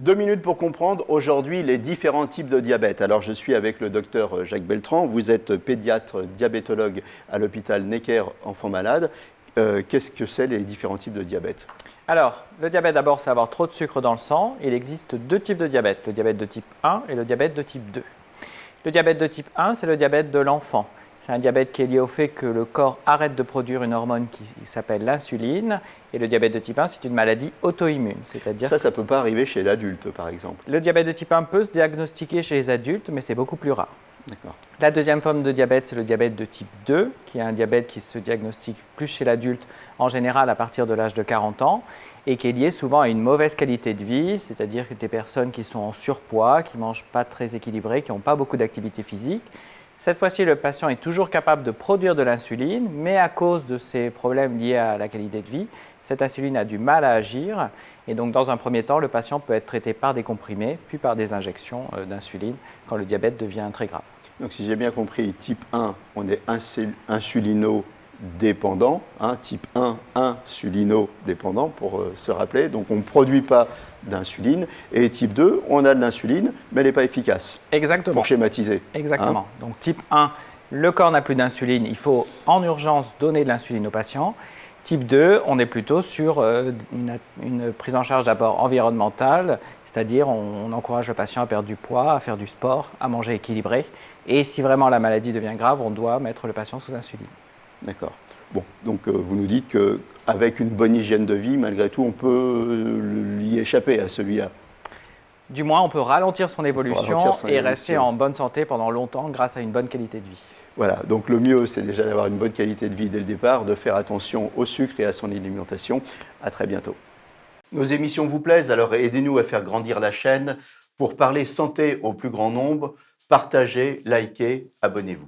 2 minutes pour comprendre aujourd'hui les différents types de diabète. Alors je suis avec le docteur Jacques Beltran, vous êtes pédiatre diabétologue à l'hôpital Necker Enfants Malades. Qu'est-ce que c'est les différents types de diabète? Alors, le diabète d'abord, c'est avoir trop de sucre dans le sang. Il existe 2 types de diabète, le diabète de type 1 et le diabète de type 2. Le diabète de type 1, c'est le diabète de l'enfant. C'est un diabète qui est lié au fait que le corps arrête de produire une hormone qui s'appelle l'insuline. Et le diabète de type 1, c'est une maladie auto-immune. C'est-à-dire ça ne peut pas arriver chez l'adulte, par exemple. Le diabète de type 1 peut se diagnostiquer chez les adultes, mais c'est beaucoup plus rare. D'accord. La deuxième forme de diabète, c'est le diabète de type 2, qui est un diabète qui se diagnostique plus chez l'adulte, en général à partir de l'âge de 40 ans, et qui est lié souvent à une mauvaise qualité de vie, c'est-à-dire que des personnes qui sont en surpoids, qui ne mangent pas très équilibré, qui n'ont pas beaucoup d'activité physique. Cette fois-ci, le patient est toujours capable de produire de l'insuline, mais à cause de ces problèmes liés à la qualité de vie, cette insuline a du mal à agir. Et donc, dans un premier temps, le patient peut être traité par des comprimés, puis par des injections d'insuline quand le diabète devient très grave. Donc, si j'ai bien compris, type 1, on est insulino-dépendant. Type 1, insulino-dépendant, pour se rappeler. Donc, on ne produit pas d'insuline. Et type 2, on a de l'insuline, mais elle n'est pas efficace. Exactement. Pour schématiser. Exactement. Donc, type 1, le corps n'a plus d'insuline. Il faut en urgence donner de l'insuline au patient. Type 2, on est plutôt sur une prise en charge d'abord environnementale, c'est-à-dire on encourage le patient à perdre du poids, à faire du sport, à manger équilibré. Et si vraiment la maladie devient grave, on doit mettre le patient sous insuline. D'accord. Bon, donc vous nous dites qu'avec une bonne hygiène de vie, malgré tout, on peut y échapper à celui-là. Du moins, on peut ralentir son évolution et rester en bonne santé pendant longtemps grâce à une bonne qualité de vie. Voilà, donc le mieux, c'est déjà d'avoir une bonne qualité de vie dès le départ, de faire attention au sucre et à son alimentation. À très bientôt. Nos émissions vous plaisent, alors aidez-nous à faire grandir la chaîne. Pour parler santé au plus grand nombre, partagez, likez, abonnez-vous.